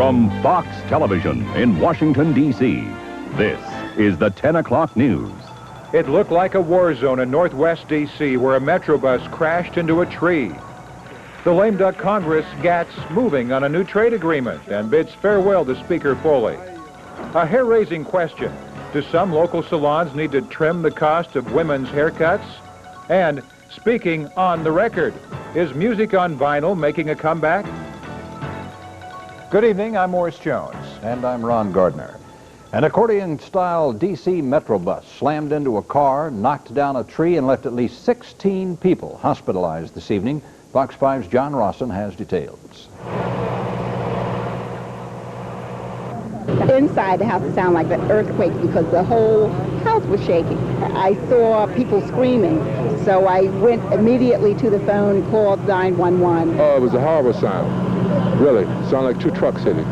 From Fox Television in Washington, D.C., this is the 10 o'clock news. It looked like a war zone in northwest D.C. where a Metrobus crashed into a tree. The lame duck Congress Gatt's moving on a new trade agreement and bids farewell to Speaker Foley. A hair-raising question. Do some local salons need to trim the cost of women's haircuts? And speaking on the record, is music on vinyl making a comeback? Good evening, I'm Morris Jones. And I'm Ron Gardner. An accordion-style D.C. Metrobus slammed into a car, knocked down a tree, and left at least 16 people hospitalized this evening. Fox 5's John Rosson has details. Inside the house, it sounded like an earthquake because the whole house was shaking. I saw people screaming, so I went immediately to the phone, called 911. Oh, it was a horrible sound. Really, it sounded like two trucks hitting.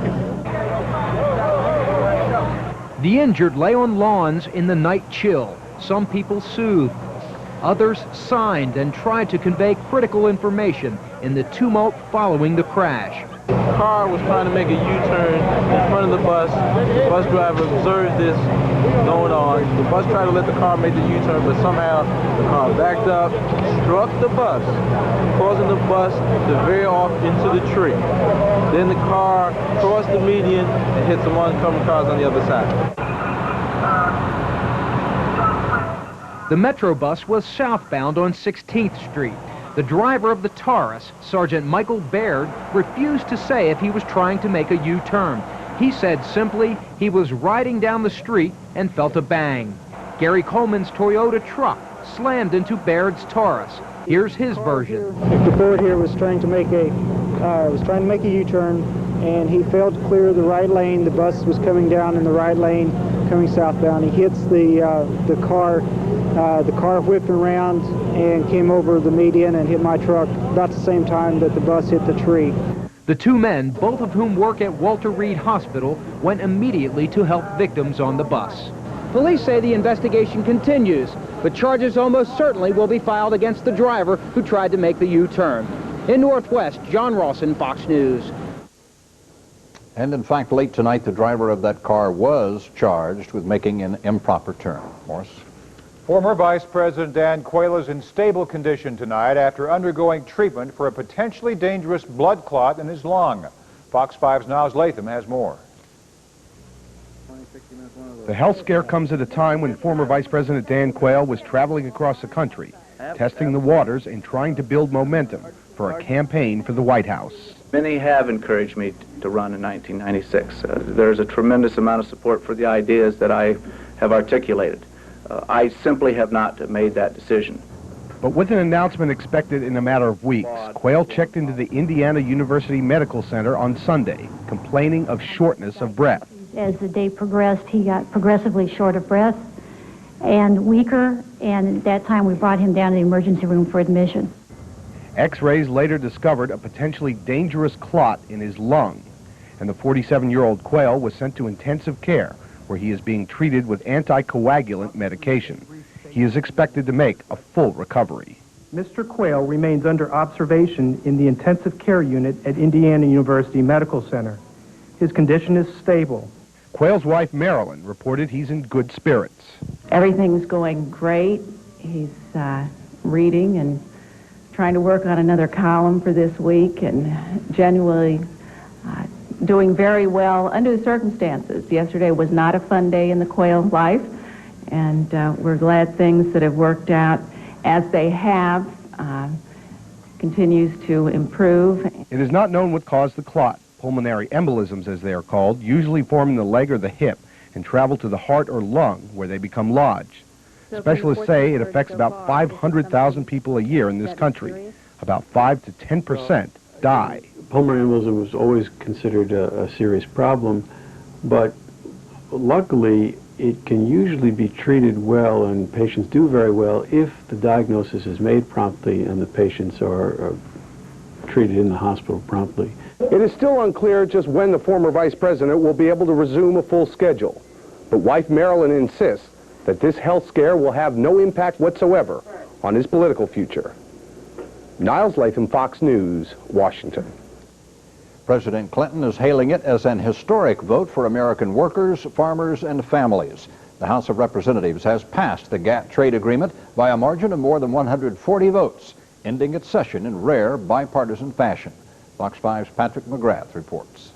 The injured lay on lawns in the night chill. Some people soothed. Others signed and tried to convey critical information in the tumult following the crash. The car was trying to make a U-turn in front of the bus. The bus driver observed this going on. The bus tried to let the car make the U-turn, but somehow the car backed up, struck the bus, causing the bus to veer off into the tree. Then the car crossed the median and hit some oncoming cars on the other side. The Metrobus was southbound on 16th Street. The driver of the Tariff, Sgt Michael Baird, refused to say if he was trying to make a U-turn. He said simply he was riding down the street and felt a bang. Gary Coleman's Toyota truck slammed into Baird's Tariff. Here's his version. The Ford here was trying to make a U-turn, and he failed to clear the right lane. The bus was coming down in the right lane, coming southbound. He hits the car whipped around and came over the median and hit my truck about the same time that the bus hit the tree. The two men, both of whom work at Walter Reed Hospital, went immediately to help victims on the bus. Police say the investigation continues, but charges almost certainly will be filed against the driver who tried to make the U-turn. In Northwest, John Rosson, Fox News. And in fact, late tonight, the driver of that car was charged with making an improper turn. Morris? Former Vice President Dan Quayle is in stable condition tonight after undergoing treatment for a potentially dangerous blood clot in his lung. Fox 5's Niles Lathem has more. The health scare comes at a time when former Vice President Dan Quayle was traveling across the country, testing the waters and trying to build momentum for a campaign for the White House. Many have encouraged me to run in 1996. There's a tremendous amount of support for the ideas that I have articulated. I simply have not made that decision. But with an announcement expected in a matter of weeks, Quayle checked into the Indiana University Medical Center on Sunday, complaining of shortness of breath. As the day progressed, he got progressively short of breath and weaker, and at that time we brought him down to the emergency room for admission. X-rays later discovered a potentially dangerous clot in his lung, and the 47-year-old Quayle was sent to intensive care, where he is being treated with anticoagulant medication. He is expected to make a full recovery. Mr. Quayle remains under observation in the intensive care unit at Indiana University Medical Center. His condition is stable. Quayle's wife, Marilyn, reported he's in good spirits. Everything's going great. He's reading and trying to work on another column for this week and genuinely doing very well under the circumstances. Yesterday was not a fun day in the Quayle life, and we're glad things that have worked out as they have continues to improve. It is not known what caused the clot. Pulmonary embolisms, as they are called, usually form in the leg or the hip and travel to the heart or lung, where they become lodged. Specialists say it affects about 500,000 people a year in this country. About 5 to 10% die. Pulmonary embolism was always considered a serious problem, but luckily it can usually be treated well, and patients do very well if the diagnosis is made promptly and the patients are treated in the hospital promptly. It is still unclear just when the former vice president will be able to resume a full schedule, but wife Marilyn insists that this health scare will have no impact whatsoever on his political future. Niles Lathem, Fox News, Washington. President Clinton is hailing it as an historic vote for American workers, farmers, and families. The House of Representatives has passed the Gatt trade agreement by a margin of more than 140 votes, ending its session in rare bipartisan fashion. Fox 5's Patrick McGrath reports.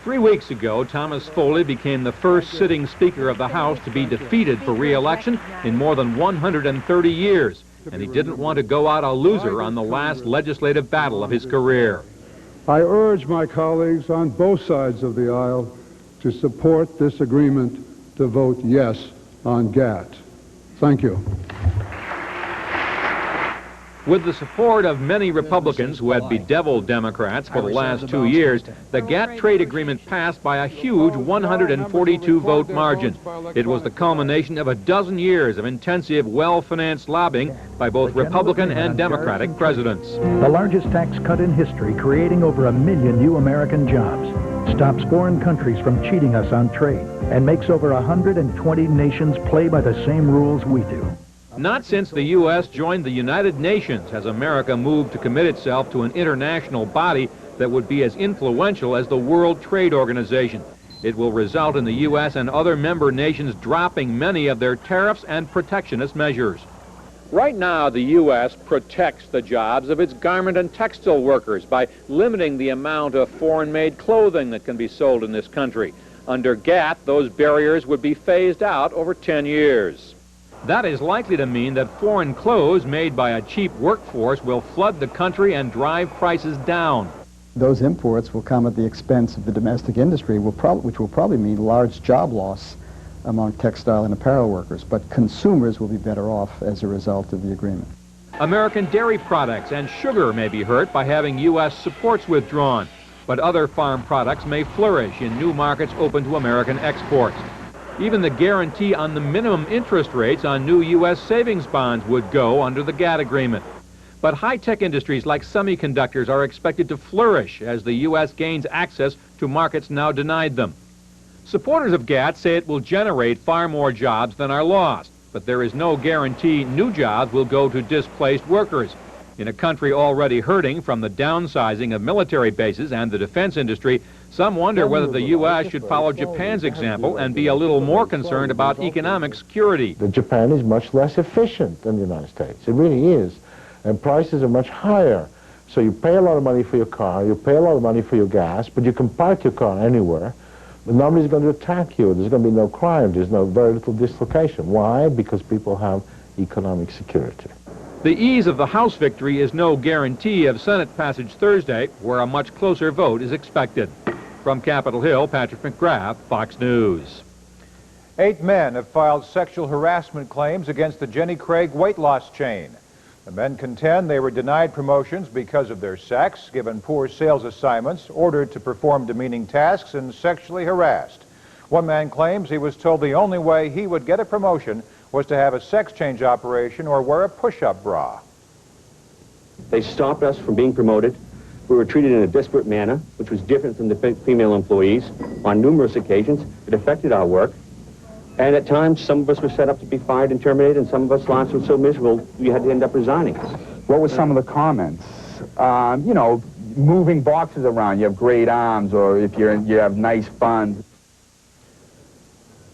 3 weeks ago, Thomas Foley became the first sitting Speaker of the House to be defeated for re-election in more than 130 years, and he didn't want to go out a loser on the last legislative battle of his career. I urge my colleagues on both sides of the aisle to support this agreement, to vote yes on Gatt. Thank you. With the support of many Republicans who had bedeviled Democrats for the last 2 years, the Gatt trade agreement passed by a huge 142-vote margin. It was the culmination of a dozen years of intensive, well-financed lobbying by both Republican and Democratic presidents. The largest tax cut in history, creating over 1 million new American jobs, stops foreign countries from cheating us on trade, and makes over 120 nations play by the same rules we do. Not since the U.S. joined the United Nations has America moved to commit itself to an international body that would be as influential as the World Trade Organization. It will result in the U.S. and other member nations dropping many of their tariffs and protectionist measures. Right now, the U.S. protects the jobs of its garment and textile workers by limiting the amount of foreign-made clothing that can be sold in this country. Under Gatt, those barriers would be phased out over 10 years. That is likely to mean that foreign clothes made by a cheap workforce will flood the country and drive prices down. Those imports will come at the expense of the domestic industry, which will probably mean large job loss among textile and apparel workers, but consumers will be better off as a result of the agreement. American dairy products and sugar may be hurt by having U.S. supports withdrawn, but other farm products may flourish in new markets open to American exports. Even the guarantee on the minimum interest rates on new U.S. savings bonds would go under the Gatt agreement. But high-tech industries like semiconductors are expected to flourish as the U.S. gains access to markets now denied them. Supporters of Gatt say it will generate far more jobs than are lost, but there is no guarantee new jobs will go to displaced workers. In a country already hurting from the downsizing of military bases and the defense industry, some wonder whether the U.S. should follow Japan's example and be a little more concerned about economic security. Japan is much less efficient than the United States. It really is. And prices are much higher. So you pay a lot of money for your car, you pay a lot of money for your gas, but you can park your car anywhere. But nobody's going to attack you. There's going to be no crime. There's very little dislocation. Why? Because people have economic security. The ease of the House victory is no guarantee of Senate passage Thursday, where a much closer vote is expected. From Capitol Hill, Patrick McGrath, Fox News. 8 men have filed sexual harassment claims against the Jenny Craig weight loss chain. The men contend they were denied promotions because of their sex, given poor sales assignments, ordered to perform demeaning tasks, and sexually harassed. One man claims he was told the only way he would get a promotion was to have a sex change operation or wear a push-up bra. They stopped us from being promoted. We were treated in a disparate manner, which was different from the female employees. On numerous occasions, it affected our work. And at times, some of us were set up to be fired and terminated, and some of us lives were so miserable, we had to end up resigning. What were some of the comments? You know, moving boxes around. You have great arms, or if you have nice buns.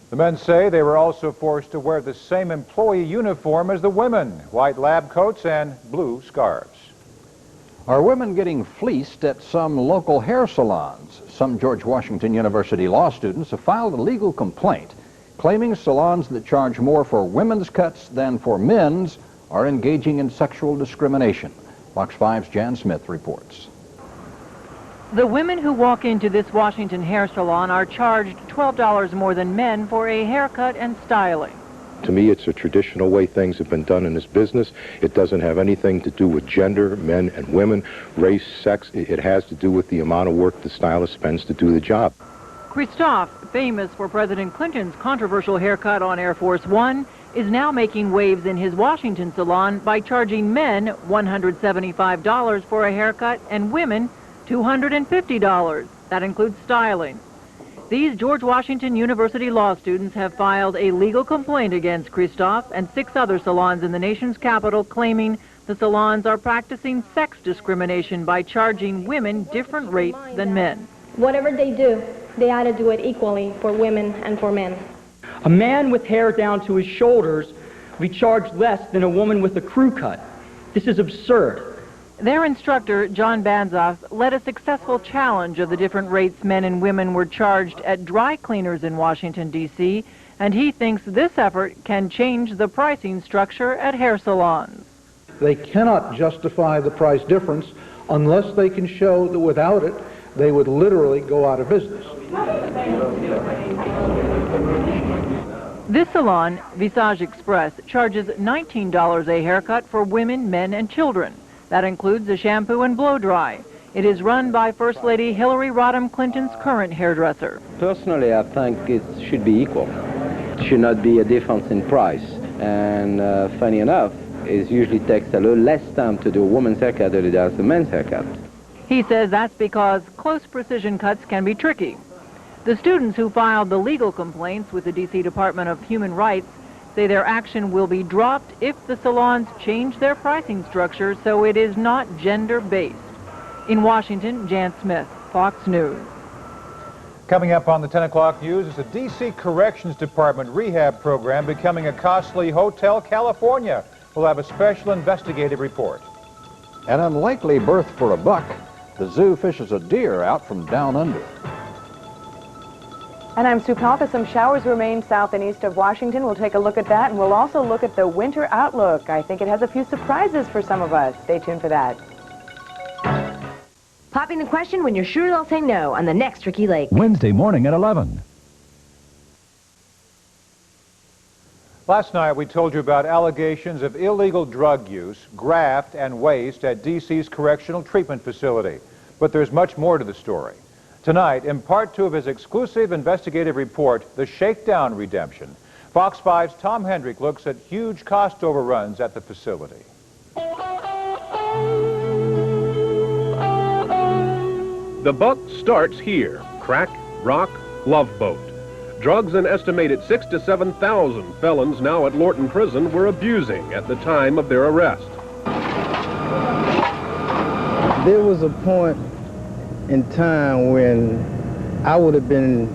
The men say they were also forced to wear the same employee uniform as the women, white lab coats and blue scarves. Are women getting fleeced at some local hair salons? Some George Washington University law students have filed a legal complaint claiming salons that charge more for women's cuts than for men's are engaging in sexual discrimination. Fox 5's Jan Smith reports. The women who walk into this Washington hair salon are charged $12 more than men for a haircut and styling. To me, it's a traditional way things have been done in this business. It doesn't have anything to do with gender, men and women, race, sex. It has to do with the amount of work the stylist spends to do the job. Christophe, famous for President Clinton's controversial haircut on Air Force One, is now making waves in his Washington salon by charging men $175 for a haircut and women $250. That includes styling. These George Washington University law students have filed a legal complaint against Christophe and 6 other salons in the nation's capital, claiming The salons are practicing sex discrimination by charging women different rates than men. Whatever they do, they ought to do it equally for women and for men. A man with hair down to his shoulders will be charged less than a woman with a crew cut. This is absurd. Their instructor, John Banzoff, led a successful challenge of the different rates men and women were charged at dry cleaners in Washington, D.C., and he thinks this effort can change the pricing structure at hair salons. They cannot justify the price difference unless they can show that without it, they would literally go out of business. This salon, Visage Express, charges $19 a haircut for women, men, and children. That includes a shampoo and blow dry. It is run by First Lady Hillary Rodham Clinton's current hairdresser. Personally, I think it should be equal. It should not be a difference in price. And funny enough, it usually takes a little less time to do a woman's haircut than it does a men's haircut. He says that's because close precision cuts can be tricky. The students who filed the legal complaints with the D.C. Department of Human Rights say their action will be dropped if the salons change their pricing structure so it is not gender-based. In Washington, Jan Smith, Fox News. Coming up on the 10 o'clock news is the D.C. Corrections Department rehab program becoming a costly Hotel California. We'll have a special investigative report. An unlikely birth for a buck. The zoo fishes a deer out from down under. And I'm Sue Palpa. Some showers remain south and east of Washington. We'll take a look at that, and we'll also look at the winter outlook. I think it has a few surprises for some of us. Stay tuned for that. Popping the question when you're sure they'll say no on the next Tricky Lake. Wednesday morning at 11. Last night we told you about allegations of illegal drug use, graft, and waste at D.C.'s Correctional Treatment Facility. But there's much more to the story. Tonight, in part 2 of his exclusive investigative report, The Shakedown Redemption, Fox 5's Tom Hendrick looks at huge cost overruns at the facility. The buck starts here. Crack, rock, love boat. Drugs an estimated 6,000 to 7,000 felons now at Morton Prison were abusing at the time of their arrest. There was a point in time when I would have been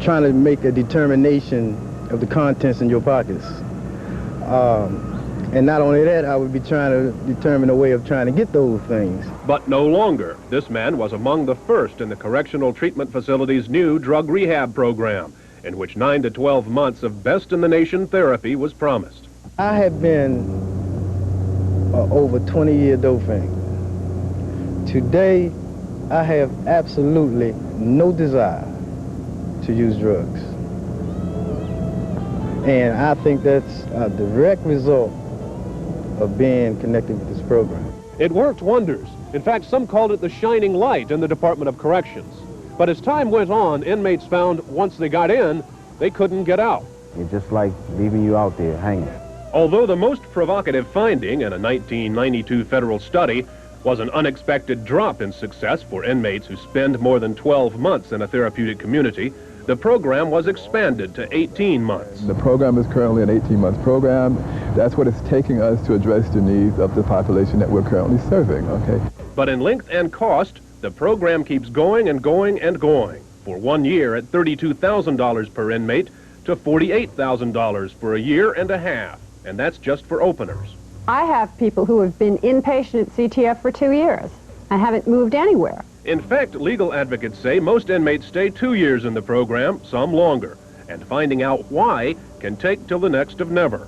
trying to make a determination of the contents in your pockets. And not only that, I would be trying to determine a way of trying to get those things. But no longer. This man was among the first in the Correctional Treatment Facility's new drug rehab program, in which 9 to 12 months of best-in-the-nation therapy was promised. I had been over 20-year dope fiend. Today, I have absolutely no desire to use drugs. And I think that's a direct result of being connected with this program. It worked wonders. In fact, some called it the shining light in the Department of Corrections. But as time went on, inmates found once they got in, they couldn't get out. It's just like leaving you out there hanging. Although the most provocative finding in a 1992 federal study was an unexpected drop in success for inmates who spend more than 12 months in a therapeutic community, the program was expanded to 18 months. The program is currently an 18-month program. That's what it's taking us to address the needs of the population that we're currently serving, okay? But in length and cost, the program keeps going and going and going. For 1 year at $32,000 per inmate to $48,000 for a year and a half. And that's just for openers. I have people who have been inpatient at CTF for 2 years and haven't moved anywhere. In fact, legal advocates say most inmates stay 2 years in the program, some longer. And finding out why can take till the next of never.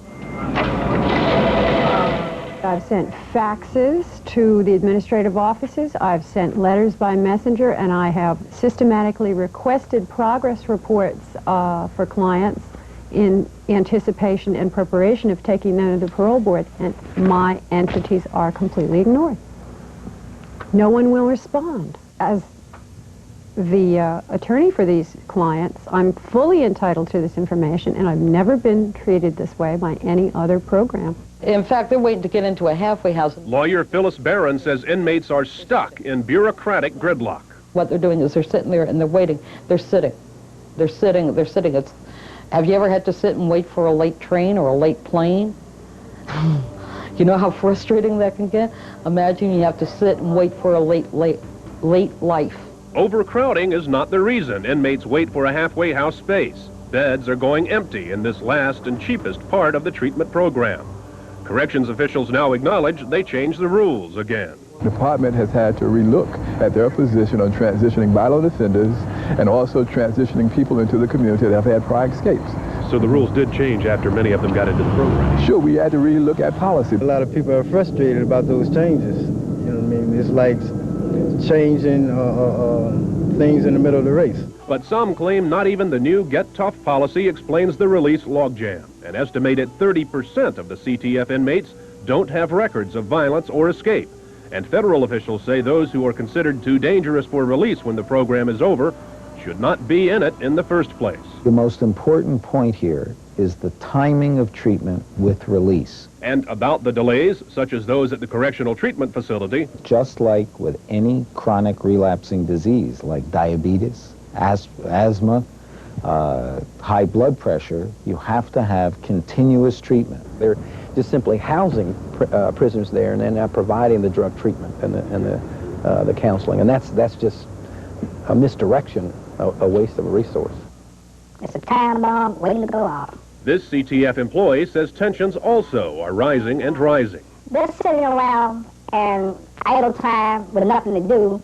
I've sent faxes to the administrative offices, I've sent letters by messenger, and I have systematically requested progress reports for clients in anticipation and preparation of taking them to the parole board, and my entities are completely ignored. No one will respond. As the attorney for these clients, I'm fully entitled to this information, and I've never been treated this way by any other program. In fact, they're waiting to get into a halfway house. Lawyer Phyllis Barron says inmates are stuck in bureaucratic gridlock. What they're doing is they're sitting there and they're waiting. They're sitting. They're sitting. They're sitting. Have you ever had to sit and wait for a late train or a late plane? You know how frustrating that can get? Imagine you have to sit and wait for a late life. Overcrowding is not the reason inmates wait for a halfway house space. Beds are going empty in this last and cheapest part of the treatment program. Corrections officials now acknowledge they changed the rules again. The department has had to relook at their position on transitioning violent offenders and also transitioning people into the community that have had prior escapes. So the rules did change after many of them got into the program? Sure, we had to relook at policy. A lot of people are frustrated about those changes. You know what I mean? It's like changing things in the middle of the race. But some claim not even the new Get Tough policy explains the release logjam. An estimated 30% of the CTF inmates don't have records of violence or escape. And federal officials say those who are considered too dangerous for release when the program is over should not be in it in the first place. The most important point here is the timing of treatment with release. And about the delays, such as those at the correctional treatment facility. Just like with any chronic relapsing disease, like diabetes, asthma, high blood pressure, you have to have continuous treatment. They're just simply housing prisoners there and then not providing the drug treatment and the counseling. And that's just a misdirection, a waste of a resource. It's a time bomb waiting to go off. This CTF employee says tensions also are rising and rising. They're sitting around and idle time with nothing to do,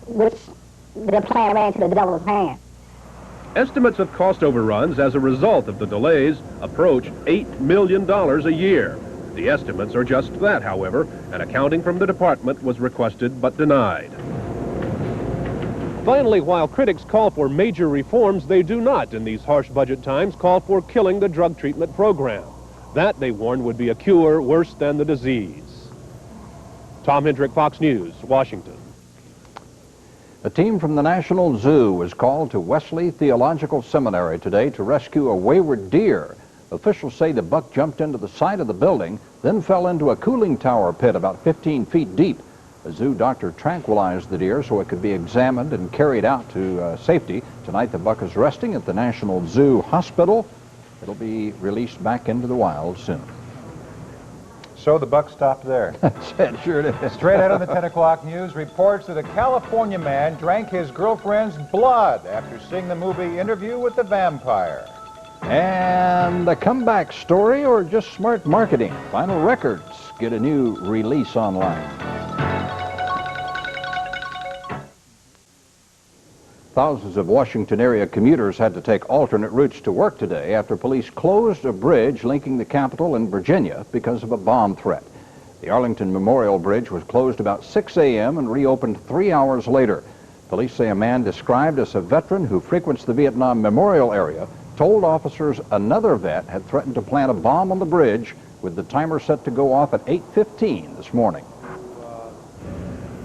which they're playing right into the devil's hand. Estimates of cost overruns as a result of the delays approach $8 million a year. The estimates are just that, however, and accounting from the department was requested but denied. Finally, while critics call for major reforms, they do not, in these harsh budget times, call for killing the drug treatment program. That, they warn, would be a cure worse than the disease. Tom Hendrick, Fox News, Washington. A team from the National Zoo was called to Wesley Theological Seminary today to rescue a wayward deer. Officials say the buck jumped into the side of the building, then fell into a cooling tower pit about 15 feet deep. A zoo doctor tranquilized the deer so it could be examined and carried out to safety. Tonight the buck is resting at the National Zoo Hospital. It'll be released back into the wild soon. So the buck stopped there. Sure it is. Straight out of the 10 o'clock news reports that a California man drank his girlfriend's blood after seeing the movie Interview with the Vampire. And a comeback story or just smart marketing? Vinyl Records get a new release online. Thousands of Washington area commuters had to take alternate routes to work today after police closed a bridge linking the Capitol and Virginia because of a bomb threat. The Arlington Memorial Bridge was closed about 6 a.m. and reopened 3 hours later. Police say a man described as a veteran who frequents the Vietnam Memorial area told officers another vet had threatened to plant a bomb on the bridge with the timer set to go off at 8:15 this morning.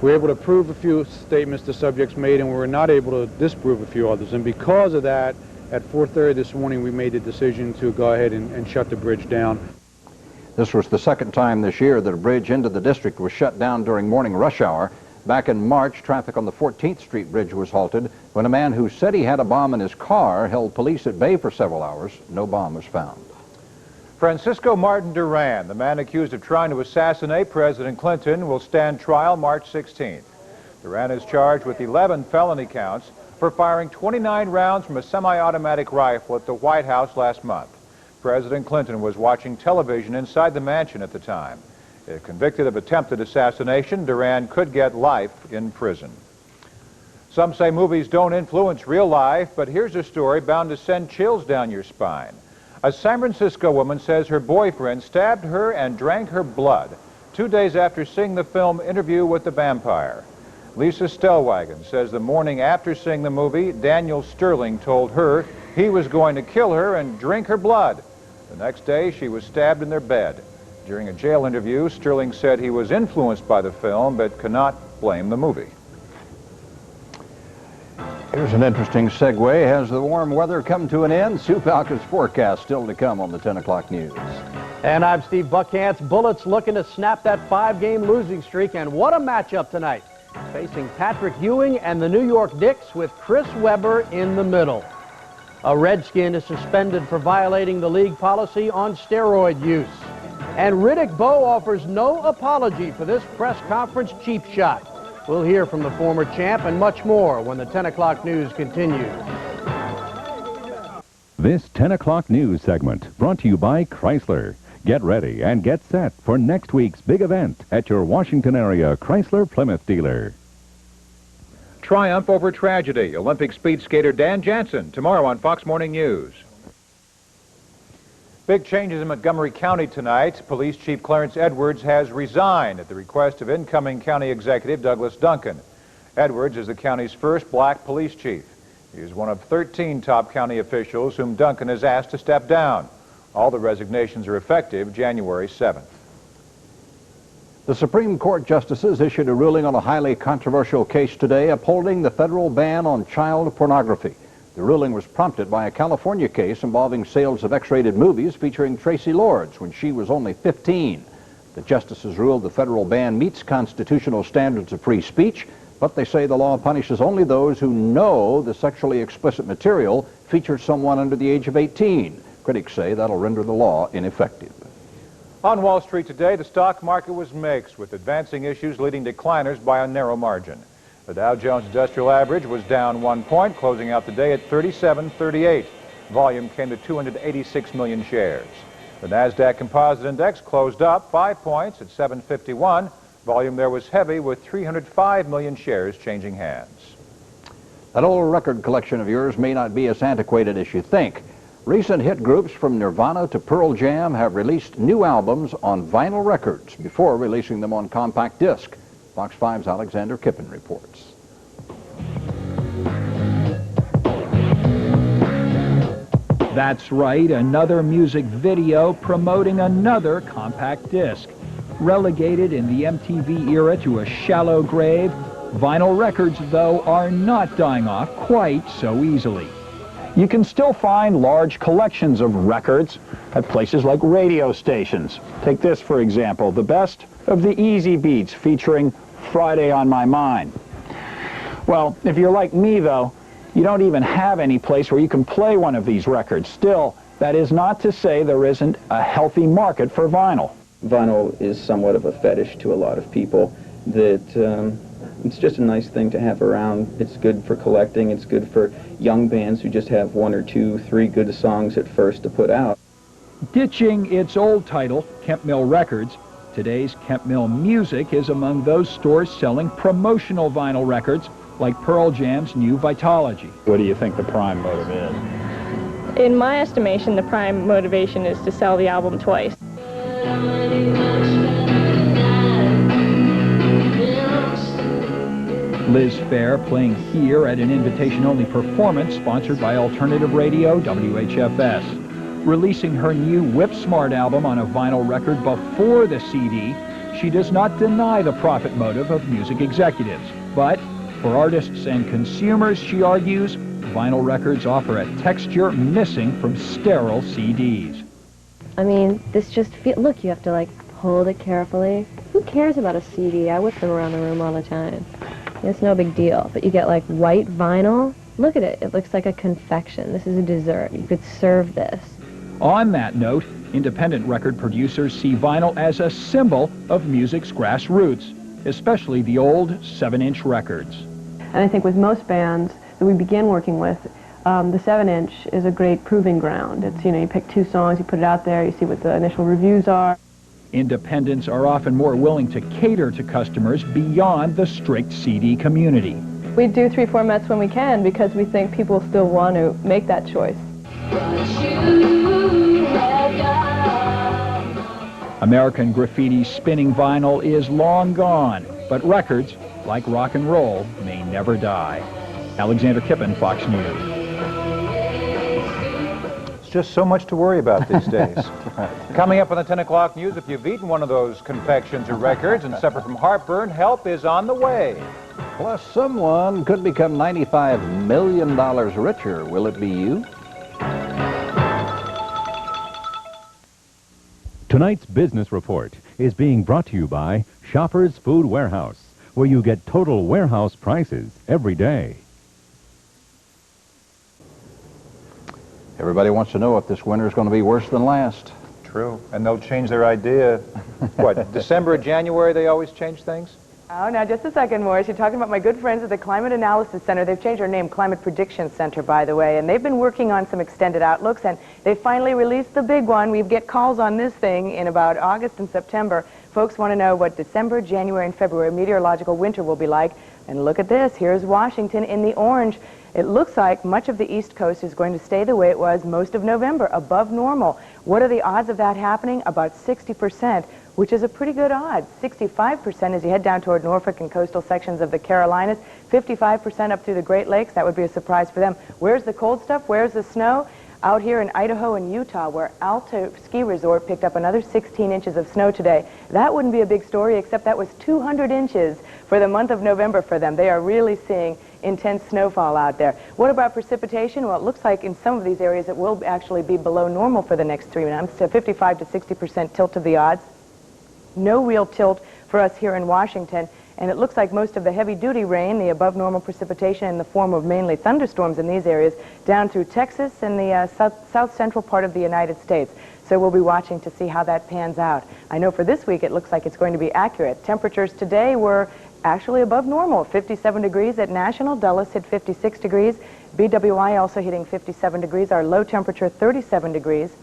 We were able to prove a few statements the subjects made, and we were not able to disprove a few others. And because of that, at 4:30 this morning, we made the decision to go ahead and shut the bridge down. This was the second time this year that a bridge into the district was shut down during morning rush hour. Back in March, traffic on the 14th Street Bridge was halted when a man who said he had a bomb in his car held police at bay for several hours. No bomb was found. Francisco Martin Duran, the man accused of trying to assassinate President Clinton, will stand trial March 16th. Duran is charged with 11 felony counts for firing 29 rounds from a semi-automatic rifle at the White House last month. President Clinton was watching television inside the mansion at the time. If convicted of attempted assassination, Duran could get life in prison. Some say movies don't influence real life, but here's a story bound to send chills down your spine. A San Francisco woman says her boyfriend stabbed her and drank her blood 2 days after seeing the film Interview with the Vampire. Lisa Stellwagen says the morning after seeing the movie, Daniel Sterling told her he was going to kill her and drink her blood. The next day, she was stabbed in their bed. During a jail interview, Sterling said he was influenced by the film but cannot blame the movie. Here's an interesting segue. Has the warm weather come to an end? Sue Falca's forecast still to come on the 10 o'clock news. And I'm Steve Buckhantz. Bullets looking to snap that 5-game losing streak. And what a matchup tonight. Facing Patrick Ewing and the New York Knicks with Chris Webber in the middle. A Redskin is suspended for violating the league policy on steroid use. And Riddick Bowe offers no apology for this press conference cheap shot. We'll hear from the former champ and much more when the 10 o'clock news continues. This 10 o'clock news segment brought to you by Chrysler. Get ready and get set for next week's big event at your Washington area Chrysler Plymouth dealer. Triumph over tragedy. Olympic speed skater Dan Jansen tomorrow on Fox Morning News. Big changes in Montgomery County tonight. Police Chief Clarence Edwards has resigned at the request of incoming county executive Douglas Duncan. Edwards is the county's first black police chief. He is one of 13 top county officials whom Duncan has asked to step down. All the resignations are effective January 7th. The Supreme Court justices issued a ruling on a highly controversial case today upholding the federal ban on child pornography. The ruling was prompted by a California case involving sales of X-rated movies featuring Tracy Lords when she was only 15. The justices ruled the federal ban meets constitutional standards of free speech, but they say the law punishes only those who know the sexually explicit material features someone under the age of 18. Critics say that'll render the law ineffective. On Wall Street today, the stock market was mixed, with advancing issues leading decliners by a narrow margin. The Dow Jones Industrial Average was down 1 point, closing out the day at 3738. Volume came to 286 million shares. The NASDAQ Composite Index closed up 5 points at 751. Volume there was heavy, with 305 million shares changing hands. That old record collection of yours may not be as antiquated as you think. Recent hit groups from Nirvana to Pearl Jam have released new albums on vinyl records before releasing them on compact disc. Fox 5's Alexander Kippen reports. That's right, another music video promoting another compact disc. Relegated in the MTV era to a shallow grave, vinyl records, though, are not dying off quite so easily. You can still find large collections of records at places like radio stations. Take this, for example, the best of the Easy Beats featuring Friday on My Mind. Well, if you're like me, though, you don't even have any place where you can play one of these records. Still, that is not to say there isn't a healthy market for vinyl. Vinyl is somewhat of a fetish to a lot of people. That it's just a nice thing to have around. It's good for collecting. It's good for young bands who just have 1 or 2, 3 good songs at first to put out. Ditching its old title, Kemp Mill Records, today's Kemp Mill Music is among those stores selling promotional vinyl records like Pearl Jam's new Vitology. What do you think the prime motive is? In my estimation, the prime motivation is to sell the album twice. Liz Fair playing here at an invitation-only performance sponsored by alternative radio WHFS. Releasing her new Whip Smart album on a vinyl record before the CD, she does not deny the profit motive of music executives. But for artists and consumers, she argues, vinyl records offer a texture missing from sterile CDs. I mean, this just look, you have to like hold it carefully. Who cares about a CD? I whip them around the room all the time. It's no big deal, but you get like white vinyl. Look at it. It looks like a confection. This is a dessert. You could serve this. On that note, independent record producers see vinyl as a symbol of music's grassroots, especially the old 7-inch records. And I think with most bands that we begin working with, the 7-inch is a great proving ground. It's, you pick 2 songs, you put it out there, you see what the initial reviews are. Independents are often more willing to cater to customers beyond the strict CD community. We do 3 formats when we can because we think people still want to make that choice. American Graffiti's spinning vinyl is long gone, but records, like rock and roll, may never die. Alexander Kippen, Fox News. It's just so much to worry about these days. Coming up on the 10 o'clock news, if you've eaten one of those confections or records and suffer from heartburn, help is on the way. Plus, someone could become $95 million richer. Will it be you? Tonight's business report is being brought to you by Shoppers Food Warehouse, where you get total warehouse prices every day. Everybody wants to know if this winter is going to be worse than last. True. And they'll change their idea. What, December or January they always change things? Oh, now just a second, Morris. You're talking about my good friends at the Climate Analysis Center. They've changed their name, Climate Prediction Center, by the way, and they've been working on some extended outlooks, and they finally released the big one. We get calls on this thing in about August and September. Folks want to know what December, January, and February meteorological winter will be like. And look at this. Here's Washington in the orange. It looks like much of the East Coast is going to stay the way it was most of November, above normal. What are the odds of that happening? About 60%. Which is a pretty good odds. 65% as you head down toward Norfolk and coastal sections of the Carolinas, 55% up through the Great Lakes. That would be a surprise for them. Where's the cold stuff? Where's the snow? Out here in Idaho and Utah, where Alta Ski Resort picked up another 16 inches of snow today. That wouldn't be a big story, except that was 200 inches for the month of November for them. They are really seeing intense snowfall out there. What about precipitation? Well, it looks like in some of these areas it will actually be below normal for the next 3 months, so 55 to 60% tilt of the odds. No real tilt for us here in Washington, and it looks like most of the heavy-duty rain, the above-normal precipitation in the form of mainly thunderstorms in these areas, down through Texas and the south-central part of the United States. So we'll be watching to see how that pans out. I know for this week it looks like it's going to be accurate. Temperatures today were actually above normal, 57 degrees at National. Dulles hit 56 degrees. BWI also hitting 57 degrees. Our low temperature 37 degrees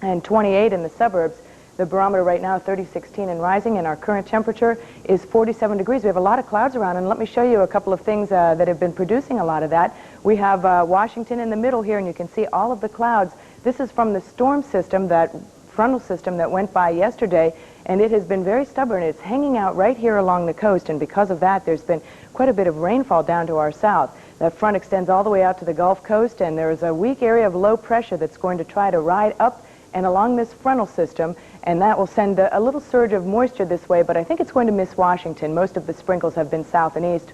and 28 in the suburbs. The barometer right now, 3016 and rising, and our current temperature is 47 degrees. We have a lot of clouds around, and let me show you a couple of things that have been producing a lot of that. We have Washington in the middle here, and you can see all of the clouds. This is from the storm system, that frontal system that went by yesterday, and it has been very stubborn. It's hanging out right here along the coast, and because of that, there's been quite a bit of rainfall down to our south. That front extends all the way out to the Gulf Coast, and there's a weak area of low pressure that's going to try to ride up and along this frontal system, and that will send a little surge of moisture this way, but I think it's going to miss Washington. Most of the sprinkles have been south and east,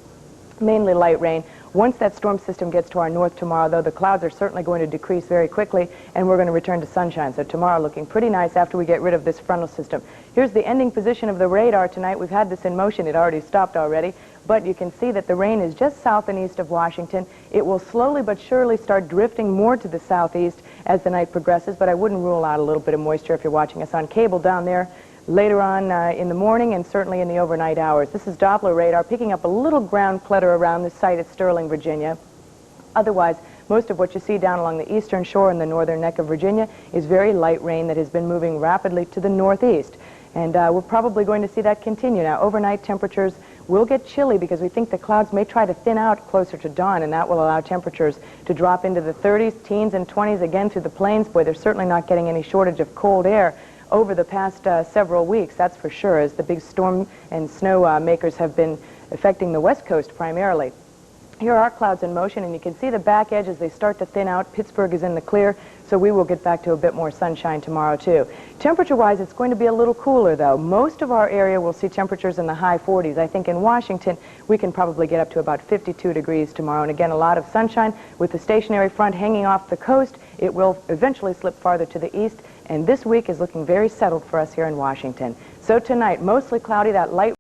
mainly light rain. Once that storm system gets to our north tomorrow, though, the clouds are certainly going to decrease very quickly, and we're going to return to sunshine. So tomorrow looking pretty nice after we get rid of this frontal system. Here's the ending position of the radar tonight. We've had this in motion. It already stopped already, but you can see that the rain is just south and east of Washington. It will slowly but surely start drifting more to the southeast as the night progresses, but I wouldn't rule out a little bit of moisture if you're watching us on cable down there later on in the morning and certainly in the overnight hours. This is Doppler radar picking up a little ground clutter around the site at Sterling, Virginia. Otherwise, most of what you see down along the eastern shore and the northern neck of Virginia is very light rain that has been moving rapidly to the northeast. And we're probably going to see that continue. Now, overnight temperatures will get chilly because we think the clouds may try to thin out closer to dawn, and that will allow temperatures to drop into the 30s, teens, and 20s again through the plains. Boy, they're certainly not getting any shortage of cold air over the past several weeks, that's for sure, as the big storm and snow makers have been affecting the west coast primarily. Here are clouds in motion, and you can see the back edge as they start to thin out. Pittsburgh is in the clear, so we will get back to a bit more sunshine tomorrow, too. Temperature-wise, it's going to be a little cooler, though. Most of our area will see temperatures in the high 40s. I think in Washington, we can probably get up to about 52 degrees tomorrow. And again, a lot of sunshine. With the stationary front hanging off the coast, it will eventually slip farther to the east, and this week is looking very settled for us here in Washington. So tonight, mostly cloudy, that light